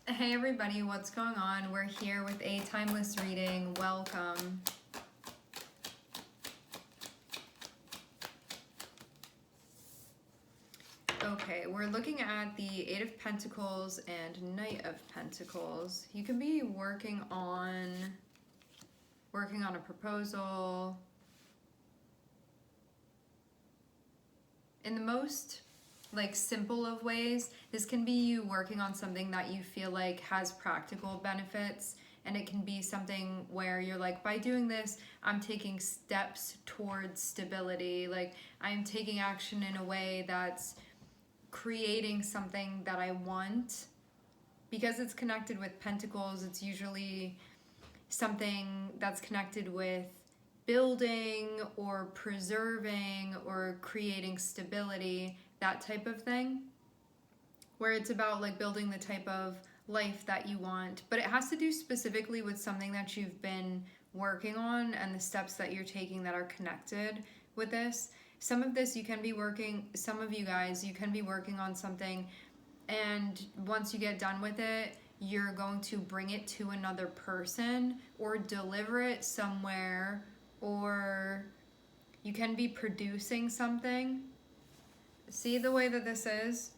Hey everybody, what's going on? We're here with a timeless reading. Welcome. Okay, we're looking at the Eight of Pentacles and Knight of Pentacles. You can be working on a proposal. In the most simple of ways, this can be you working on something that you feel like has practical benefits, and it can be something where you're like, by doing this, I'm taking steps towards stability. Like, I'm taking action in a way that's creating something that I want. Because it's connected with pentacles, it's usually something that's connected with building or preserving or creating stability, that type of thing, where it's about like building the type of life that you want. But it has to do specifically with something that you've been working on and the steps that you're taking that are connected with this. Some of this you can be working, some of you guys, you can be working on something, and once you get done with it, you're going to bring it to another person or deliver it somewhere, or you can be producing something. See the way that this is?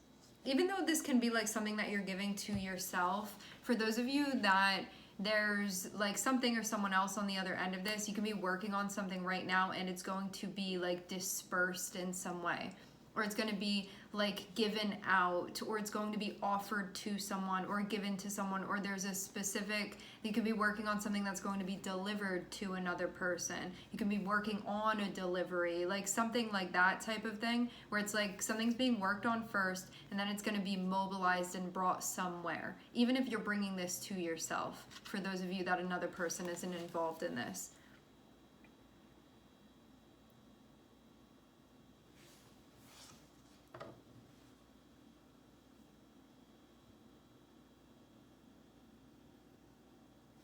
Even though this can be like something that you're giving to yourself, for those of you that there's like something or someone else on the other end of this, you can be working on something right now and it's going to be like dispersed in some way, or it's going to be like given out, or it's going to be offered to someone or given to someone, or there's a specific, you could be working on something that's going to be delivered to another person. You can be working on a delivery, like something like that type of thing, where it's like something's being worked on first and then it's going to be mobilized and brought somewhere, even if you're bringing this to yourself, for those of you that another person isn't involved in this.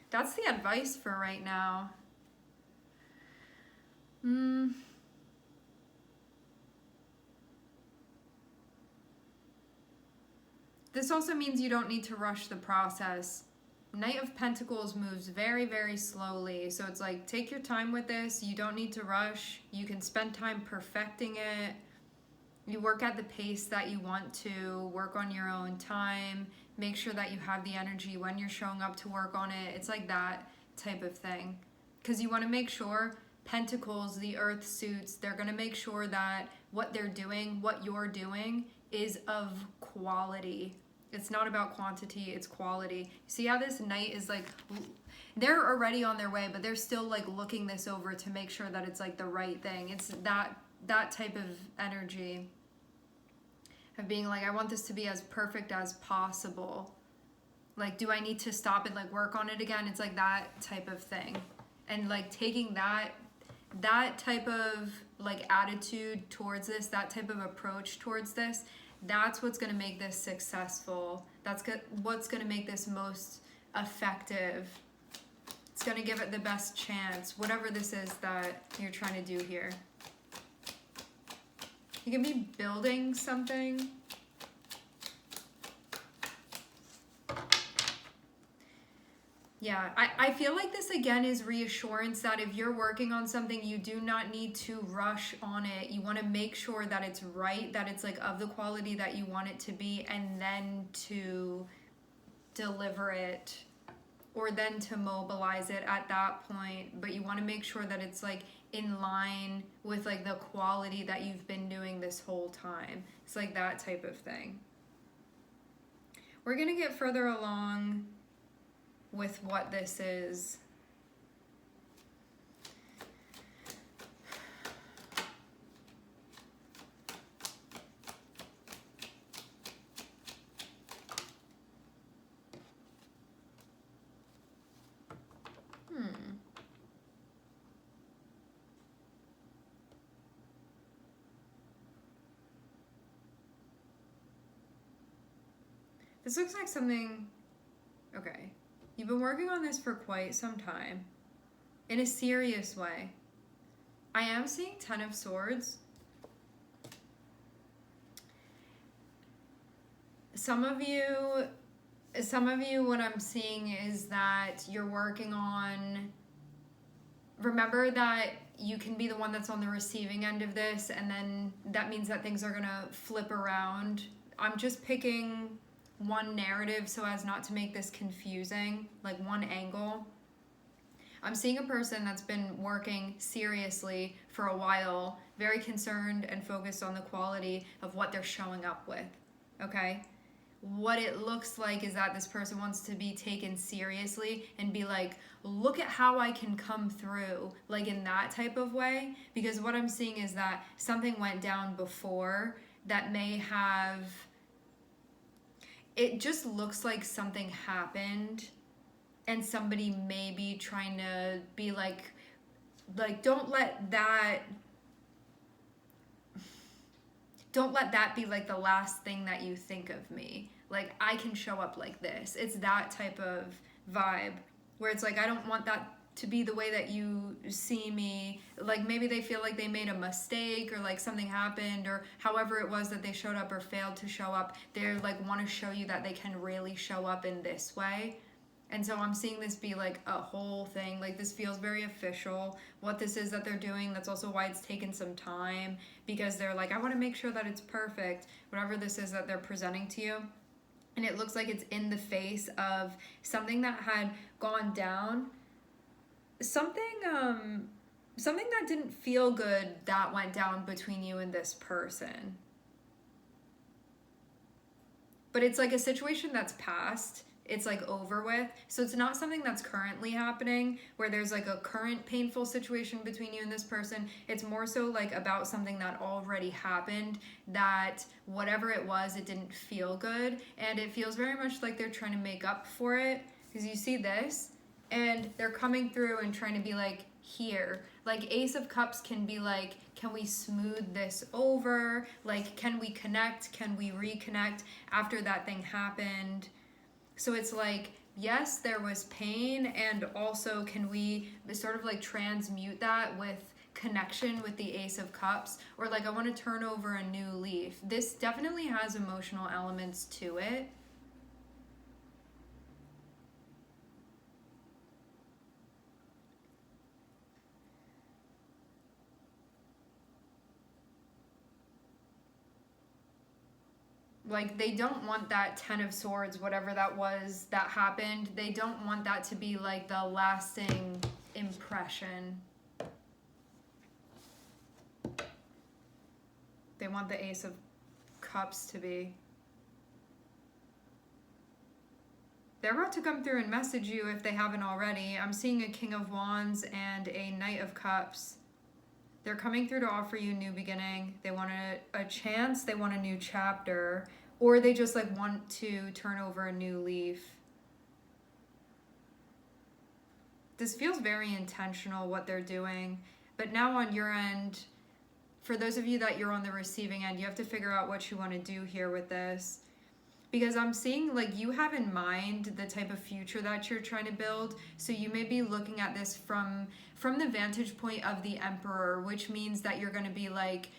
That's the advice for right now. This also means you don't need to rush the process. Knight of Pentacles moves very, very slowly. So it's like, take your time with this. You don't need to rush. You can spend time perfecting it. You work at the pace that you want to, work on your own time. Make sure that you have the energy when you're showing up to work on it. It's like that type of thing. Because you want to make sure, Pentacles, the earth suits, they're going to make sure that what they're doing, what you're doing, is of quality. It's not about quantity, it's quality. See how this Knight is like, they're already on their way, but they're still like looking this over to make sure that it's like the right thing. It's that type of energy of being like, I want this to be as perfect as possible. Like, do I need to stop and like work on it again? It's like that type of thing. And like taking that type of like attitude towards this, that type of approach towards this, that's what's going to make this successful. That's what's going to make this most effective. It's going to give it the best chance, whatever this is that you're trying to do here. You can be building something. Yeah, I feel like this again is reassurance that if you're working on something, you do not need to rush on it. You want to make sure that it's right, that it's like of the quality that you want it to be, and then to deliver it, or then to mobilize it at that point. But you want to make sure that it's like in line with like the quality that you've been doing this whole time. It's like that type of thing. We're going to get further along with what this is. This looks like something, okay. You've been working on this for quite some time, in a serious way. I am seeing Ten of Swords. Some of some of you, what I'm seeing is that you're working on, remember that you can be the one that's on the receiving end of this, and then that means that things are gonna flip around. I'm just picking one narrative so as not to make this confusing, like one angle. I'm seeing a person that's been working seriously for a while, very concerned and focused on the quality of what they're showing up with, okay? What it looks like is that this person wants to be taken seriously and be like, look at how I can come through, like in that type of way. Because what I'm seeing is that something went down before that may have, it just looks like something happened and somebody may be trying to be like don't let that be like the last thing that you think of me. Like, I can show up like this. It's that type of vibe where it's like, I don't want that to be the way that you see me. Like, maybe they feel like they made a mistake, or like something happened, or however it was that they showed up or failed to show up. They're like, want to show you that they can really show up in this way. And so I'm seeing this be like a whole thing. Like, this feels very official, what this is that they're doing. That's also why it's taken some time, because they're like, I want to make sure that it's perfect, whatever this is that they're presenting to you. And it looks like it's in the face of something that had gone down, something that didn't feel good that went down between you and this person. But it's like a situation that's past. It's like over with. So it's not something that's currently happening where there's like a current painful situation between you and this person. It's more so like about something that already happened, that whatever it was, it didn't feel good. And it feels very much like they're trying to make up for it, because you see this and they're coming through and trying to be like, here. Like, Ace of Cups can be like, can we smooth this over? Like, can we connect? Can we reconnect after that thing happened? So it's like, yes, there was pain, and also can we sort of like transmute that with connection with the Ace of Cups, or like, I want to turn over a new leaf. This definitely has emotional elements to it. Like, they don't want that Ten of Swords, whatever that was that happened, they don't want that to be like the lasting impression. They want the Ace of Cups to be. They're about to come through and message you if they haven't already. I'm seeing a King of Wands and a Knight of Cups. They're coming through to offer you a new beginning. They want a chance, they want a new chapter, or they just like want to turn over a new leaf. This feels very intentional, what they're doing. But now on your end, for those of you that you're on the receiving end, you have to figure out what you want to do here with this. Because I'm seeing like you have in mind the type of future that you're trying to build. So you may be looking at this from the vantage point of the Emperor, which means that you're going to be like,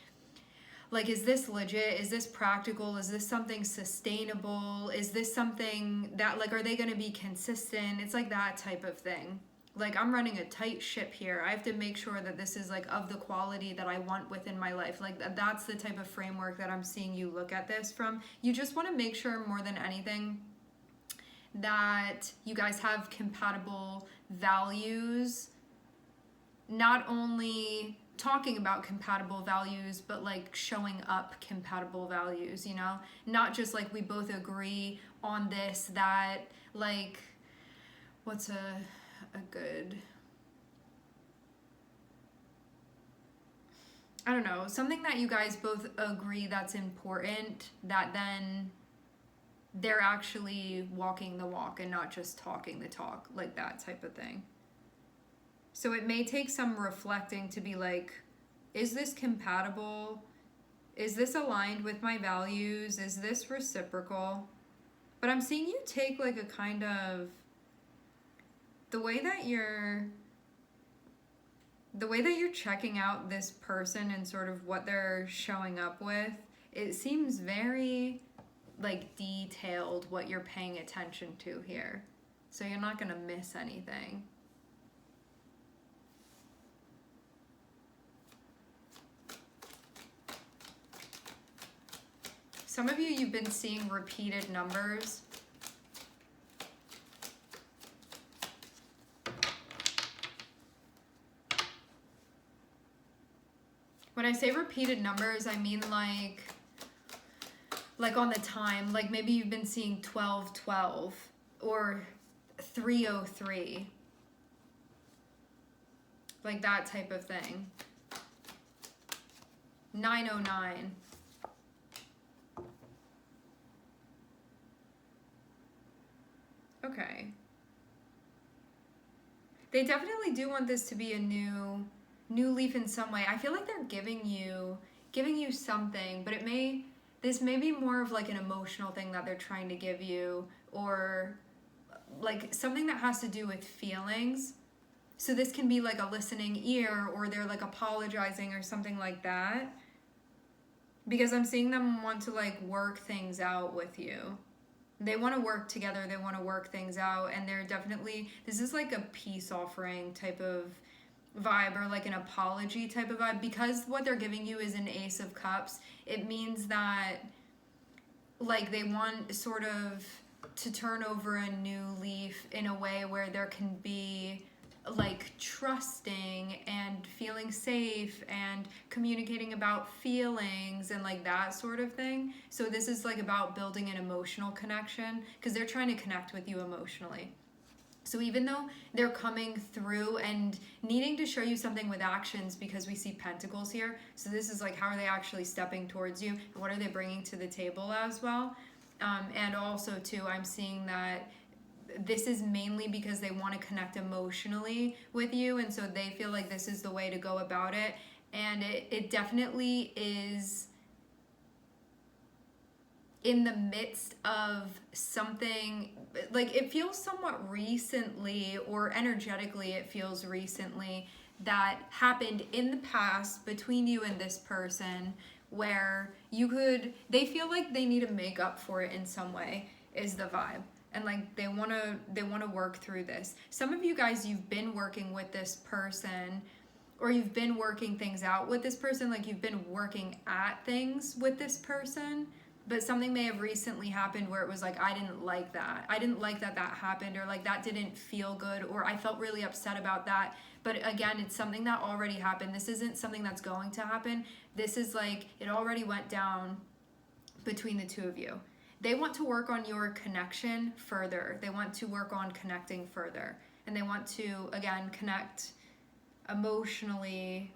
is this legit? Is this practical? Is this something sustainable? Is this something that, like, are they going to be consistent? It's like that type of thing. Like, I'm running a tight ship here. I have to make sure that this is like of the quality that I want within my life. Like, that's the type of framework that I'm seeing you look at this from. You just want to make sure more than anything that you guys have compatible values. Not only talking about compatible values, but like showing up compatible values, you know? Not just like we both agree on this, that like, what's a good, I don't know, something that you guys both agree that's important, that then they're actually walking the walk and not just talking the talk, like that type of thing. So it may take some reflecting to be like, is this compatible? Is this aligned with my values? Is this reciprocal? But I'm seeing you take like a kind of, the way that you're checking out this person and sort of what they're showing up with, it seems very like detailed what you're paying attention to here. So you're not gonna miss anything. Some of you, you've been seeing repeated numbers. When I say repeated numbers, I mean like on the time, like maybe you've been seeing 1212 or 303. Like that type of thing. 909. Okay. They definitely do want this to be a new leaf in some way. I feel like they're giving you something, but this may be more of like an emotional thing that they're trying to give you, or like something that has to do with feelings. So this can be like a listening ear, or they're like apologizing or something like that. Because I'm seeing them want to like work things out with you. They want to work together, they want to work things out, and they're definitely, this is like a peace offering type of vibe, or like an apology type of vibe, because what they're giving you is an Ace of Cups. It means that like they want sort of to turn over a new leaf in a way where there can be like trusting and feeling safe and communicating about feelings and like that sort of thing. So this is like about building an emotional connection, because they're trying to connect with you emotionally. So even though they're coming through and needing to show you something with actions, because we see pentacles here, so this is like, how are they actually stepping towards you, and what are they bringing to the table as well. And also too, I'm seeing that this is mainly because they want to connect emotionally with you, and so they feel like this is the way to go about it. And it definitely is in the midst of something, like it feels somewhat recently, or energetically it feels recently, that happened in the past between you and this person, where they feel like they need to make up for it in some way, is the vibe. And like they want to work through this. Some of you guys, you've been working with this person, or you've been working things out with this person, like you've been working at things with this person, but something may have recently happened where it was like, I didn't like that that happened, or like that didn't feel good, or I felt really upset about that. But again, it's something that already happened. This isn't something that's going to happen. This is like, it already went down between the two of you. They want to work on your connection further. They want to work on connecting further. And they want to, again, connect emotionally.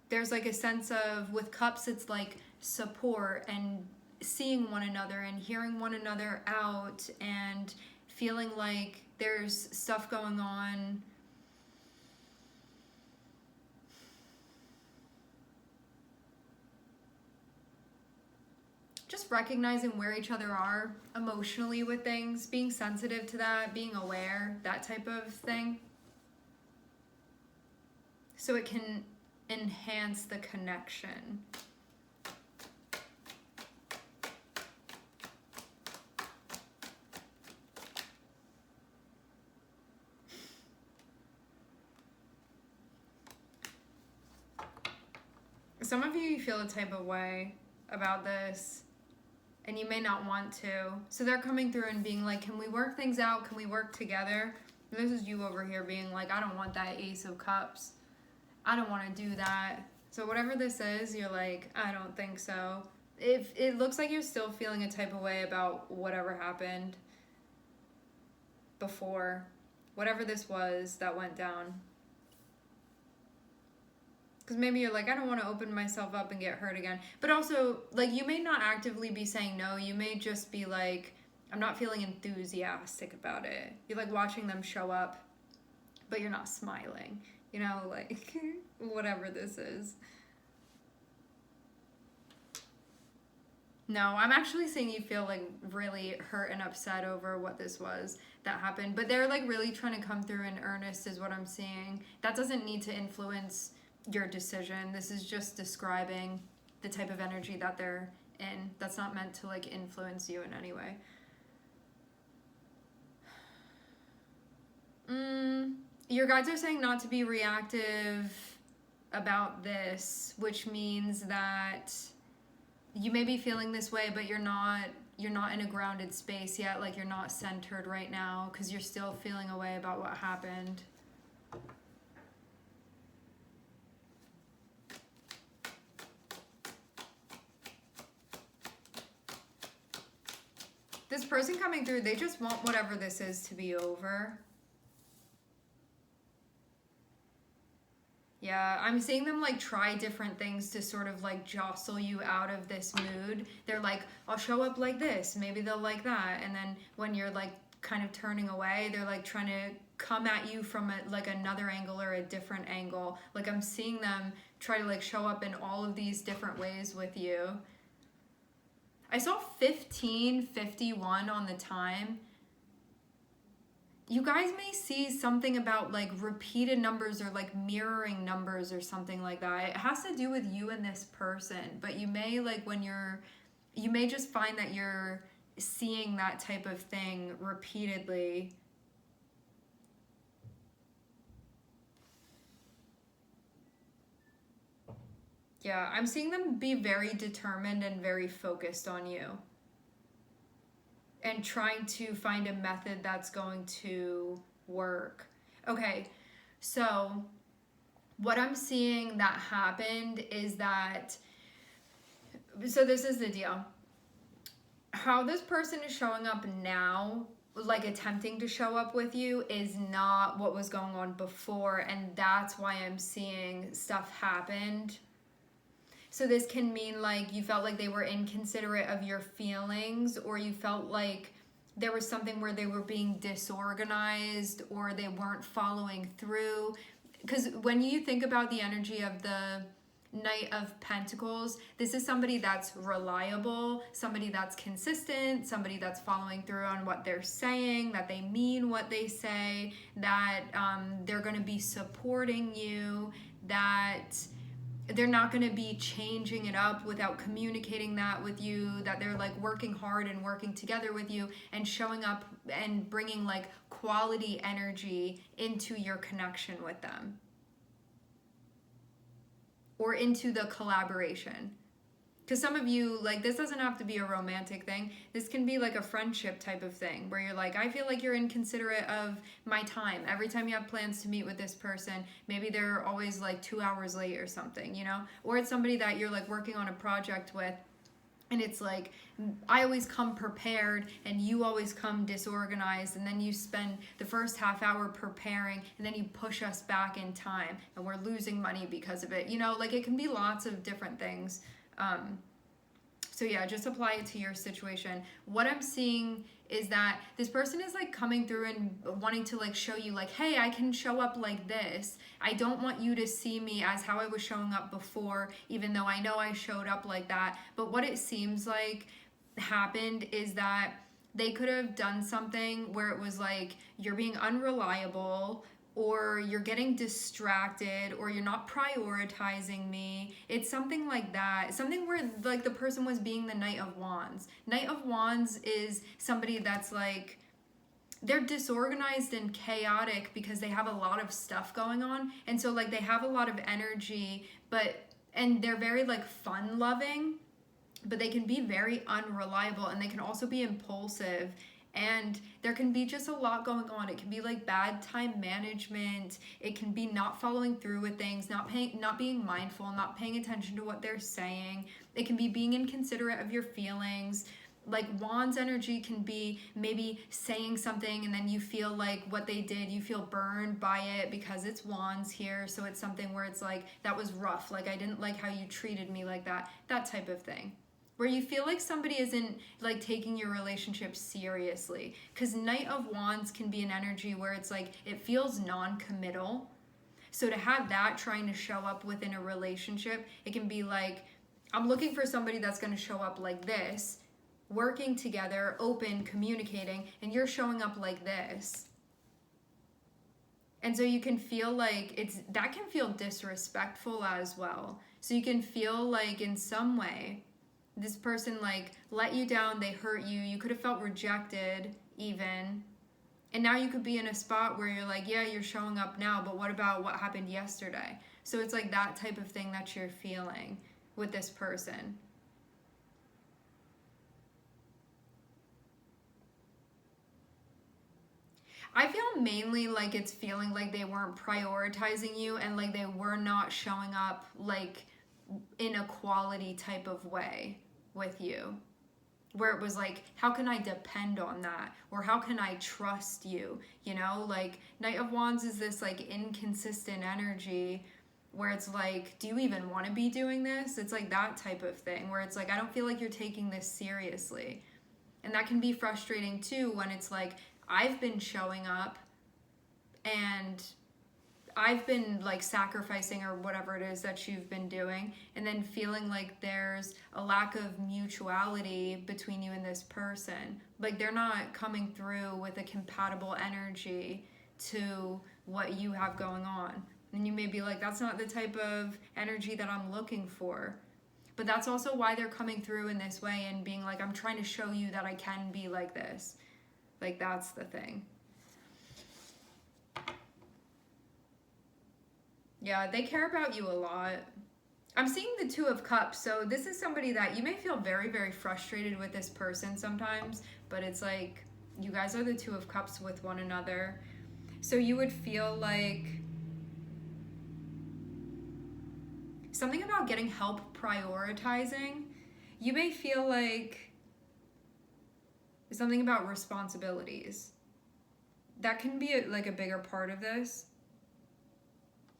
There's like a sense of, with cups, it's like support and seeing one another and hearing one another out and feeling like there's stuff going on. Just recognizing where each other are emotionally with things, being sensitive to that, being aware, that type of thing. So it can enhance the connection. Some of you feel a type of way about this, and you may not want to. So they're coming through and being like, can we work things out? Can we work together? This is you over here being like, I don't want that Ace of Cups. I don't want to do that. So whatever this is, you're like, I don't think so. If it looks like you're still feeling a type of way about whatever happened before, whatever this was that went down. Because maybe you're like, I don't want to open myself up and get hurt again. But also, like, you may not actively be saying no. You may just be like, I'm not feeling enthusiastic about it. You're like watching them show up, but you're not smiling. You know, like, whatever this is. No, I'm actually seeing you feel like really hurt and upset over what this was that happened. But they're like really trying to come through in earnest is what I'm seeing. That doesn't need to influence your decision. This is just describing the type of energy that they're in. That's not meant to like influence you in any way. Your guides are saying not to be reactive about this, which means that you may be feeling this way, but you're not in a grounded space yet. Like you're not centered right now because you're still feeling a way about what happened. This person coming through, they just want whatever this is to be over. Yeah, I'm seeing them like try different things to sort of like jostle you out of this mood. They're like, I'll show up like this, maybe they'll like that. And then when you're like kind of turning away, they're like trying to come at you from like another angle or a different angle. Like I'm seeing them try to like show up in all of these different ways with you. I saw 15:51 on the time. You guys may see something about like repeated numbers or like mirroring numbers or something like that. It has to do with you and this person, but you may like you may just find that you're seeing that type of thing repeatedly. Yeah, I'm seeing them be very determined and very focused on you. And trying to find a method that's going to work. Okay, so what I'm seeing that happened is that, so this is the deal. How this person is showing up now, like attempting to show up with you, is not what was going on before, and that's why I'm seeing stuff happened. So this can mean like you felt like they were inconsiderate of your feelings, or you felt like there was something where they were being disorganized or they weren't following through. Because when you think about the energy of the Knight of Pentacles, this is somebody that's reliable, somebody that's consistent, somebody that's following through on what they're saying, that they mean what they say, that they're going to be supporting you, that they're not going to be changing it up without communicating that with you, that they're like working hard and working together with you and showing up and bringing like quality energy into your connection with them or into the collaboration. Because some of you, like, this doesn't have to be a romantic thing. This can be like a friendship type of thing where you're like, I feel like you're inconsiderate of my time. Every time you have plans to meet with this person, maybe they're always like 2 hours late or something, you know? Or it's somebody that you're like working on a project with, and it's like, I always come prepared and you always come disorganized, and then you spend the first half hour preparing and then you push us back in time and we're losing money because of it. You know, like it can be lots of different things. So yeah, just apply it to your situation. What I'm seeing is that this person is like coming through and wanting to like show you like, hey, I can show up like this. I don't want you to see me as how I was showing up before, even though I know I showed up like that. But what it seems like happened is that they could have done something where it was like, you're being unreliable, or you're getting distracted, or you're not prioritizing me. It's something like that. Something where like the person was being the Knight of Wands. Knight of Wands is somebody that's like, they're disorganized and chaotic because they have a lot of stuff going on. And so like they have a lot of energy, and they're very like fun loving, but they can be very unreliable, and they can also be impulsive. And there can be just a lot going on. It can be like bad time management. It can be not following through with things, not being mindful, not paying attention to what they're saying. It can be being inconsiderate of your feelings. Like Wands energy can be maybe saying something and then you feel like what they did, you feel burned by it because it's Wands here. So it's something where it's like, that was rough. Like I didn't like how you treated me like that. That type of thing. Where you feel like somebody isn't like taking your relationship seriously. Because Knight of Wands can be an energy where it's like, it feels non-committal. So to have that trying to show up within a relationship, it can be like, I'm looking for somebody that's going to show up like this, working together, open, communicating, and you're showing up like this. And so you can feel like that can feel disrespectful as well. So you can feel like in some way This person like let you down, they hurt you, you could have felt rejected even. And now you could be in a spot where you're like, yeah, you're showing up now, but what about what happened yesterday? So it's like that type of thing that you're feeling with this person. I feel mainly like it's feeling like they weren't prioritizing you and like they were not showing up like in a quality type of way with you. Where it was like, how can I depend on that? Or how can I trust you? You know, like Knight of Wands is this like inconsistent energy where it's like, do you even want to be doing this? It's like that type of thing where it's like, I don't feel like you're taking this seriously. And that can be frustrating too when it's like, I've been showing up and I've been like sacrificing or whatever it is that you've been doing, and then feeling like there's a lack of mutuality between you and this person. Like they're not coming through with a compatible energy to what you have going on. And you may be like, that's not the type of energy that I'm looking for. But that's also why they're coming through in this way and being like, I'm trying to show you that I can be like this. Like that's the thing. Yeah, they care about you a lot. I'm seeing the Two of Cups, so this is somebody that you may feel very, very frustrated with this person sometimes, but it's like you guys are the Two of Cups with one another. So you would feel like something about getting help prioritizing. You may feel like something about responsibilities. That can be like a bigger part of this.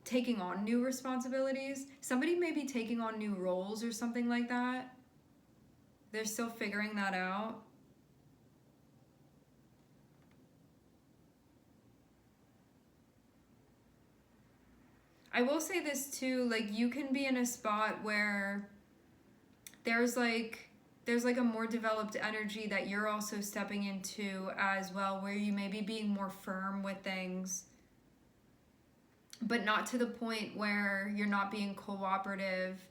Taking on new responsibilities. Somebody may be taking on new roles or something like that. They're still figuring that out. I will say this too, like you can be in a spot where there's like a more developed energy that you're also stepping into as well, where you may be being more firm with things, but not to the point where you're not being cooperative.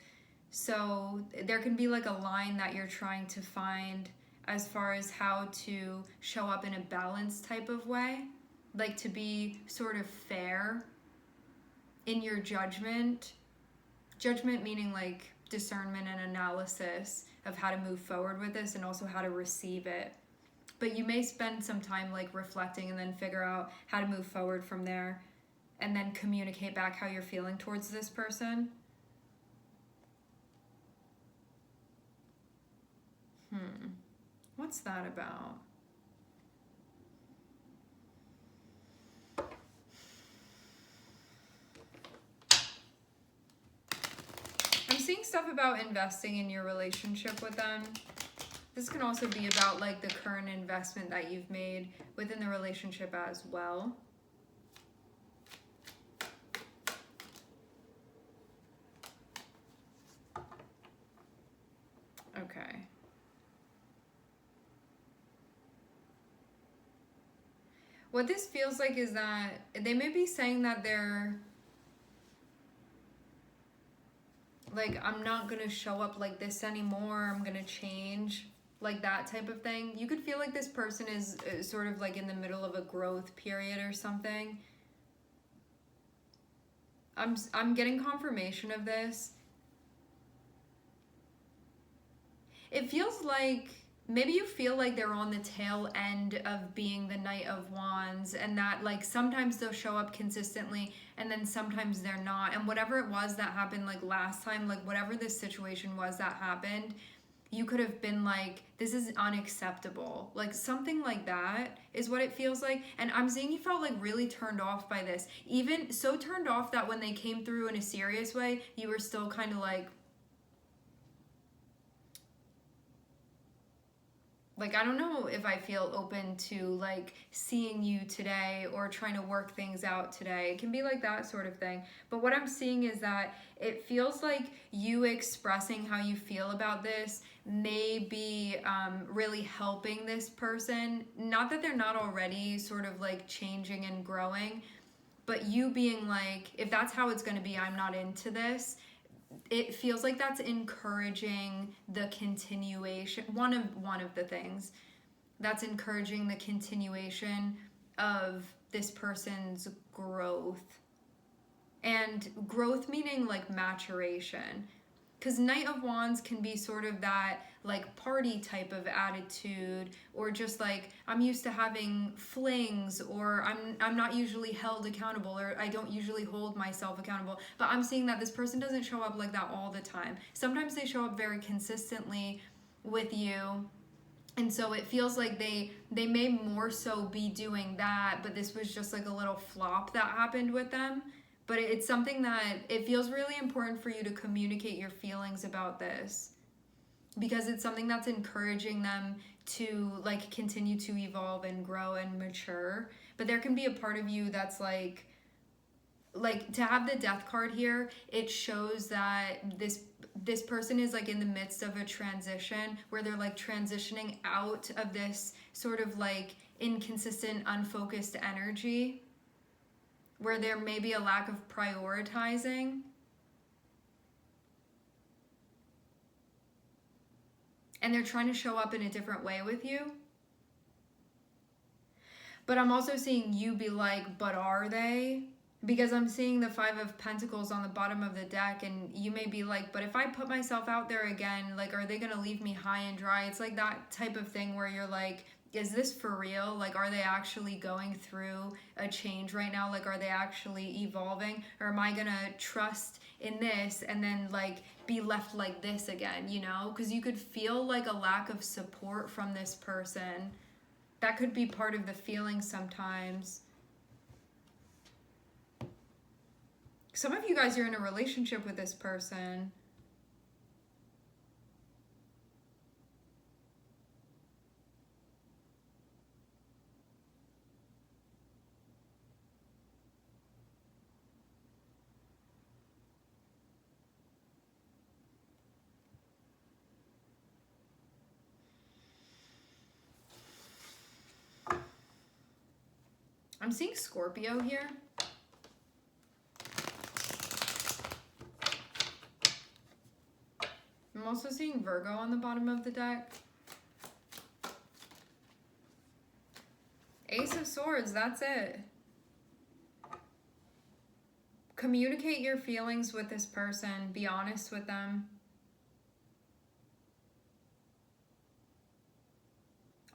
So there can be like a line that you're trying to find as far as how to show up in a balanced type of way, like to be sort of fair in your judgment. Judgment meaning like discernment and analysis of how to move forward with this and also how to receive it. But you may spend some time like reflecting and then figure out how to move forward from there and then communicate back how you're feeling towards this person. What's that about? I'm seeing stuff about investing in your relationship with them. This can also be about like the current investment that you've made within the relationship as well. Okay. What this feels like is that they may be saying that they're like, I'm not gonna show up like this anymore, I'm gonna change, like that type of thing. You could feel like this person is sort of like in the middle of a growth period or something. I'm getting confirmation of this. It feels like maybe you feel like they're on the tail end of being the Knight of Wands, and that like sometimes they'll show up consistently and then sometimes they're not. And whatever it was that happened like last time, like whatever this situation was that happened, you could have been like, this is unacceptable. Like something like that is what it feels like. And I'm seeing you felt like really turned off by this. Even so turned off that when they came through in a serious way, you were still kind of like, I don't know if I feel open to like seeing you today or trying to work things out today. It can be like that sort of thing. But what I'm seeing is that it feels like you expressing how you feel about this may be really helping this person. Not that they're not already sort of like changing and growing, but you being like, if that's how it's going to be, I'm not into this. it feels like that's encouraging the continuation. One of the things that's encouraging the continuation of this person's growth. And growth meaning like maturation. Because Knight of Wands can be sort of that like party type of attitude, or just like I'm used to having flings, or I'm not usually held accountable, or I don't usually hold myself accountable. But I'm seeing that this person doesn't show up like that all the time. Sometimes they show up very consistently with you. And so it feels like they may more so be doing that, but this was just like a little flop that happened with them. But it's something that it feels really important for you to communicate your feelings about this, because it's something that's encouraging them to like continue to evolve and grow and mature. But there can be a part of you that's like to have the Death card here, it shows that this person is like in the midst of a transition where they're like transitioning out of this sort of like inconsistent, unfocused energy, where there may be a lack of prioritizing. And they're trying to show up in a different way with you. But I'm also seeing you be like, but are they? Because I'm seeing the Five of Pentacles on the bottom of the deck, and you may be like, but if I put myself out there again, like, are they going to leave me high and dry? It's like that type of thing where you're like, is this for real? Like, are they actually going through a change right now? Like, are they actually evolving? Or am I going to trust in this and then, like, be left like this again, you know? Because you could feel, like, a lack of support from this person. That could be part of the feeling sometimes. Some of you guys are in a relationship with this person. I'm seeing Scorpio here. I'm also seeing Virgo on the bottom of the deck. Ace of Swords, that's it. Communicate your feelings with this person. Be honest with them.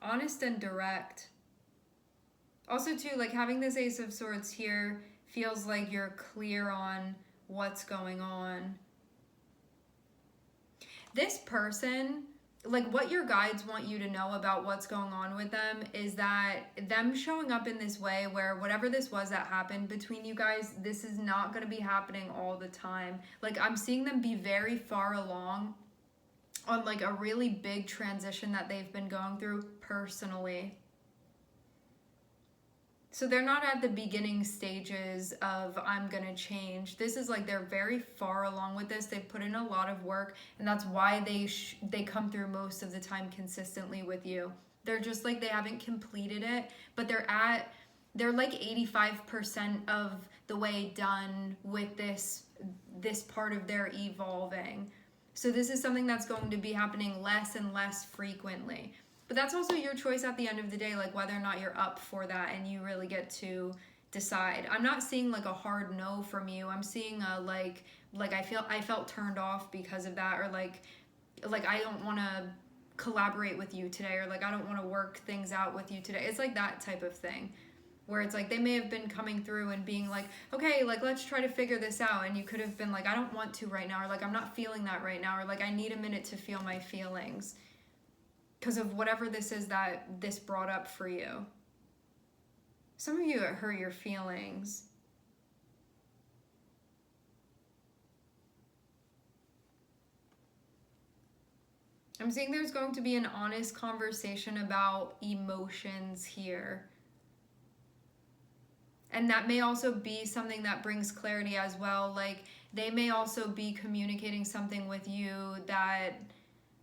Honest and direct. Also, too, like having this Ace of Swords here feels like you're clear on what's going on. This person, like what your guides want you to know about what's going on with them is that them showing up in this way where whatever this was that happened between you guys, this is not going to be happening all the time. Like I'm seeing them be very far along on like a really big transition that they've been going through personally. So they're not at the beginning stages of I'm gonna change. This is like they're very far along with this. They've put in a lot of work, and that's why they come through most of the time consistently with you. They're just like they haven't completed it, but they're like 85% of the way done with this part of their evolving. So this is something that's going to be happening less and less frequently. But that's also your choice at the end of the day, like whether or not you're up for that and you really get to decide. I'm not seeing like a hard no from you. I'm seeing a like I felt turned off because of that, or like I don't want to collaborate with you today, or like I don't want to work things out with you today. It's like that type of thing where it's like they may have been coming through and being like, okay, like let's try to figure this out, and you could have been like, I don't want to right now, or like I'm not feeling that right now, or like I need a minute to feel my feelings because of whatever this is that this brought up for you. Some of you, it hurt your feelings. I'm seeing there's going to be an honest conversation about emotions here. And that may also be something that brings clarity as well. Like they may also be communicating something with you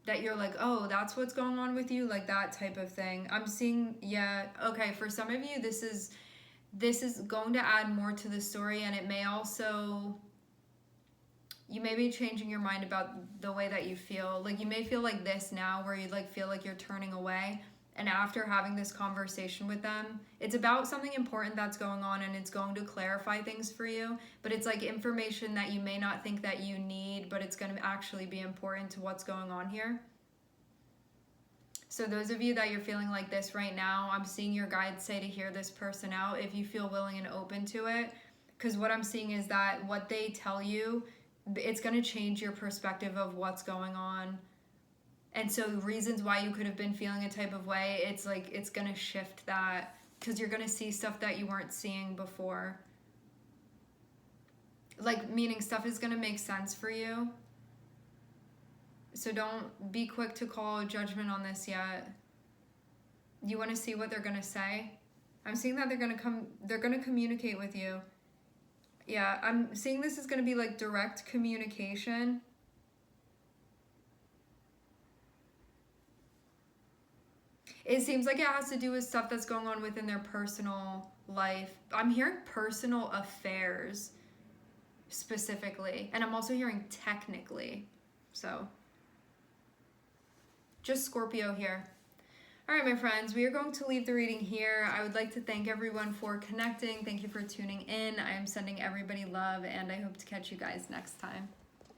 that you're like, oh, that's what's going on with you, like that type of thing. I'm seeing, yeah, okay, for some of you, this is going to add more to the story, and it may also you may be changing your mind about the way that you feel. Like you may feel like this now where you like feel like you're turning away. And after having this conversation with them, it's about something important that's going on and it's going to clarify things for you. But it's like information that you may not think that you need, but it's going to actually be important to what's going on here. So those of you that you're feeling like this right now, I'm seeing your guides say to hear this person out if you feel willing and open to it. Because what I'm seeing is that what they tell you, it's going to change your perspective of what's going on. And so reasons why you could have been feeling a type of way, it's like it's going to shift that because you're going to see stuff that you weren't seeing before. Like, meaning stuff is going to make sense for you. So don't be quick to call judgment on this yet. You want to see what they're going to say? I'm seeing that they're going to communicate with you. Yeah, I'm seeing this is going to be like direct communication. It seems like it has to do with stuff that's going on within their personal life. I'm hearing personal affairs specifically, and I'm also hearing technically. So just Scorpio here. All right, my friends, we are going to leave the reading here. I would like to thank everyone for connecting. Thank you for tuning in. I am sending everybody love, and I hope to catch you guys next time.